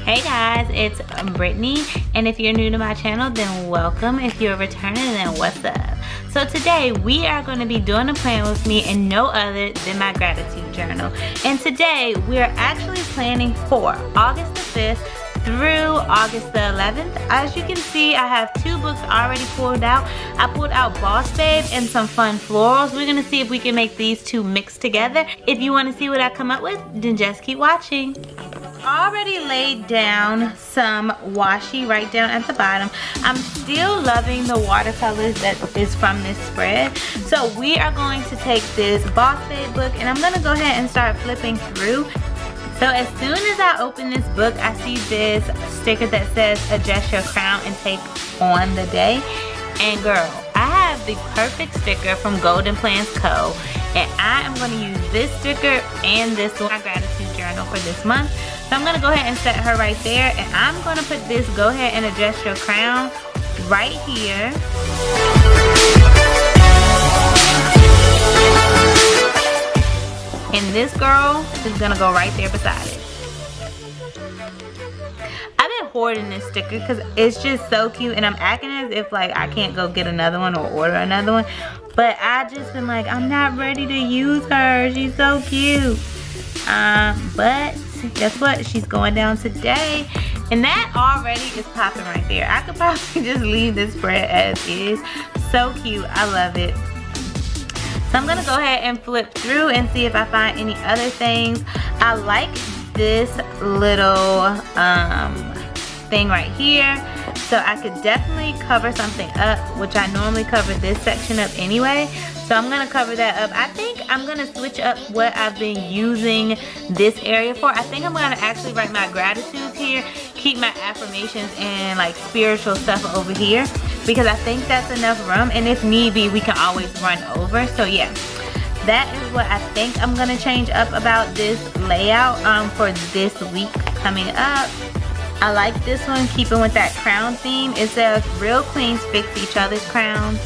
Hey guys, it's Brittany, and if you're new to my channel, then welcome. If you're returning, then what's up? So today we are going to be doing a plan with me and no other than my gratitude journal. And today we are actually planning for August the 5th through August the 11th. As you can see, I have two books already pulled out. I pulled out Boss Babe and some fun florals. We're gonna see if we can make these two mix together. If you wanna see what I come up with, then just keep watching. Already laid down some washi right down at the bottom. I'm still loving the watercolors that is from this spread. So we are going to take this Boss Babe book and I'm gonna go ahead and start flipping through. So as soon as I open this book, I see this sticker that says adjust your crown and take on the day. And girl, I have the perfect sticker from Golden Plans Co. And I am going to use this sticker and this one, my gratitude journal for this month. So I'm going to go ahead and set her right there. And I'm going to put this go ahead and adjust your crown right here. And this girl is gonna go right there beside it. I've been hoarding this sticker because it's just so cute, and I'm acting as if like I can't go get another one or order another one. But I just been like, I'm not ready to use her. She's so cute. But guess what? She's going down today. And that already is popping right there. I could probably just leave this spread as is. So cute. I love it. So I'm gonna go ahead and flip through and see if I find any other things. I like this little thing right here. So I could definitely cover something up, which I normally cover this section up anyway. So I'm gonna cover that up. I think I'm gonna switch up what I've been using this area for. I think I'm gonna actually write my gratitudes here, keep my affirmations and like spiritual stuff over here, because I think that's enough room, and if need be, we can always run over. So yeah, that is what I think I'm gonna change up about this layout for this week coming up. I like this one, keeping with that crown theme. It says real queens fix each other's crowns.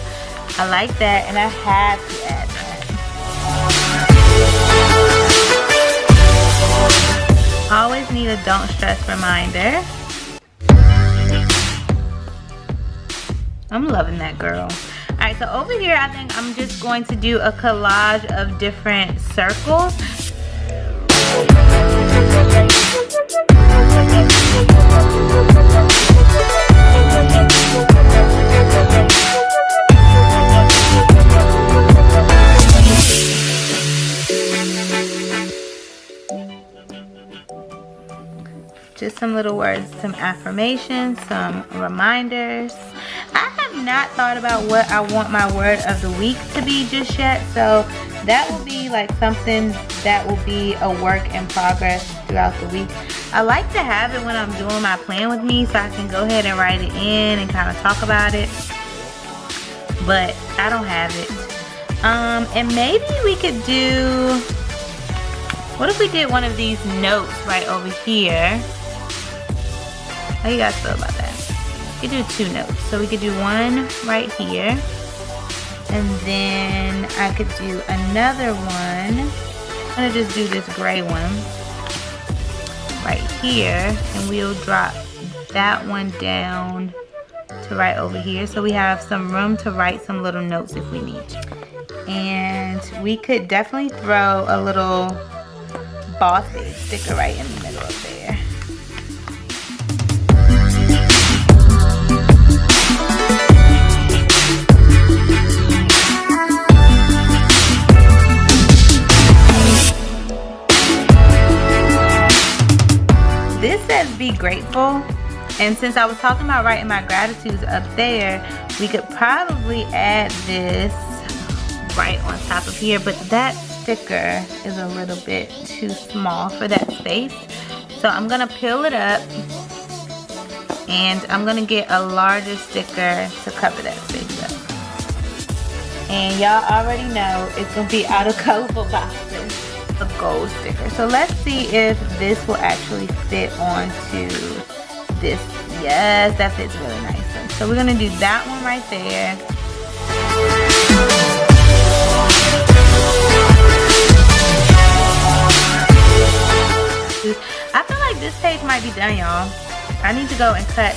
I like that, and I have to add that. Always need a don't stress reminder. I'm loving that, girl. All right, so over here, I think I'm just going to do a collage of different circles. Just some little words, some affirmations, some reminders. I have not thought about what I want my word of the week to be just yet, so that will be like something that will be a work in progress throughout the week. I like to have it when I'm doing my plan with me, so I can go ahead and write it in and kind of talk about it, but I don't have it. And maybe we could do, what if we did one of these notes right over here? How you guys feel about that? We could do two notes. So we could do one right here. And then I could do another one. I'm gonna just do this gray one right here. And we'll drop that one down to right over here. So we have some room to write some little notes if we need to. And we could definitely throw a little Boss Babe sticker right in the middle of there. This says be grateful, and since I was talking about writing my gratitudes up there, we could probably add this right on top of here, but that sticker is a little bit too small for that space. So I'm gonna peel it up and I'm gonna get a larger sticker to cover that space up. And y'all already know it's gonna be out of colorful boxes. A gold sticker. So let's see if this will actually fit onto this. Yes, that fits really nicely. So we're gonna do that one right there. this page might be done, y'all. I need to go and cut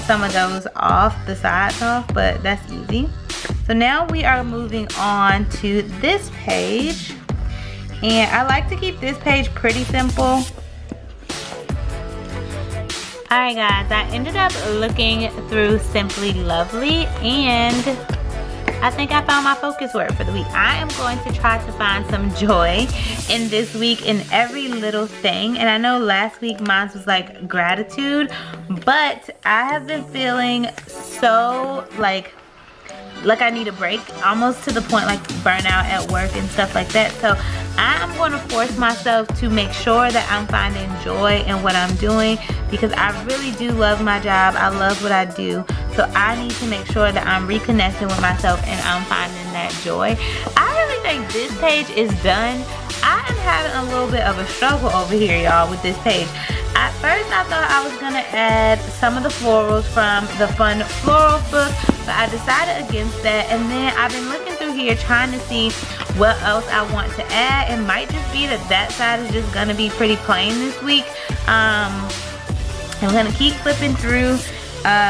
some of those off, the sides off, but that's easy. So now we are moving on to this page. And I like to keep this page pretty simple. Alright guys, I ended up looking through Simply Lovely and I think I found my focus word for the week. I am going to try to find some joy in this week in every little thing. And I know last week mine was like gratitude, but I have been feeling so like I need a break, almost to the point like burnout at work and stuff like that. So I'm going to force myself to make sure that I'm finding joy in what I'm doing, because I really do love my job. I love what I do. So I need to make sure that I'm reconnecting with myself and I'm finding that joy. I really think this page is done. I am having a little bit of a struggle over here, y'all, with this page. At first I thought I was gonna add some of the florals from the Fun Floral book, but I decided against that. And then I've been looking through here trying to see what else I want to add. It might just be that side is just gonna be pretty plain this week. I'm gonna keep flipping through.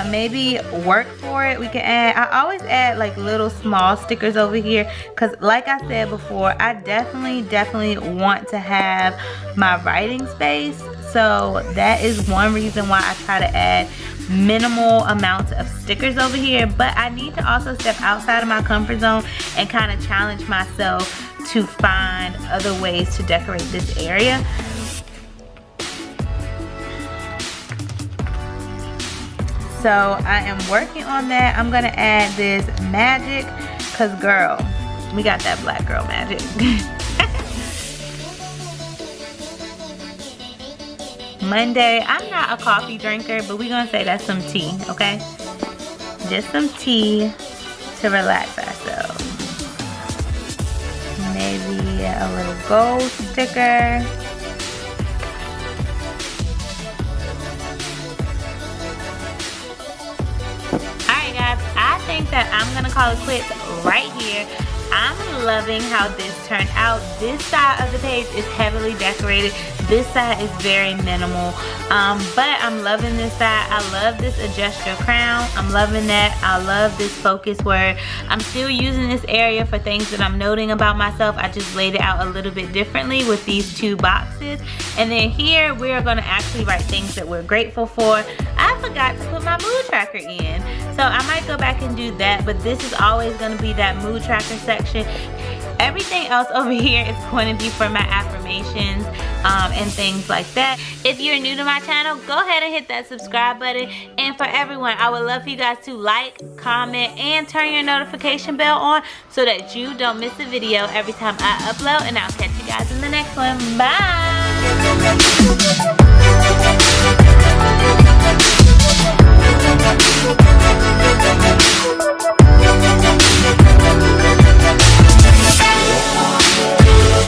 Maybe work for it we can add. I always add like little small stickers over here, because like I said before, I definitely want to have my writing space. So that is one reason why I try to add minimal amounts of stickers over here. But I need to also step outside of my comfort zone and kind of challenge myself to find other ways to decorate this area. So I am working on that. I'm gonna add this magic, cause girl, we got that black girl magic. Monday, I'm not a coffee drinker, but we're gonna say that's some tea, okay? Just some tea to relax ourselves. Maybe a little gold sticker. I think that I'm gonna call it quits right here. I'm loving how this turned out. This side of the page is heavily decorated. This side is very minimal, but I'm loving this side. I love this adjust your crown. I'm loving that. I love this focus word. I'm still using this area for things that I'm noting about myself. I just laid it out a little bit differently with these two boxes. And then here we're gonna actually write things that we're grateful for. I forgot to put my mood tracker in, so I might go back and do that, but this is always gonna be that mood tracker section. Everything else over here is going to be for my affirmations and things like that. If you're new to my channel, go ahead and hit that subscribe button. And for everyone, I would love for you guys to like, comment, and turn your notification bell on so that you don't miss a video every time I upload. And I'll catch you guys in the next one. Bye!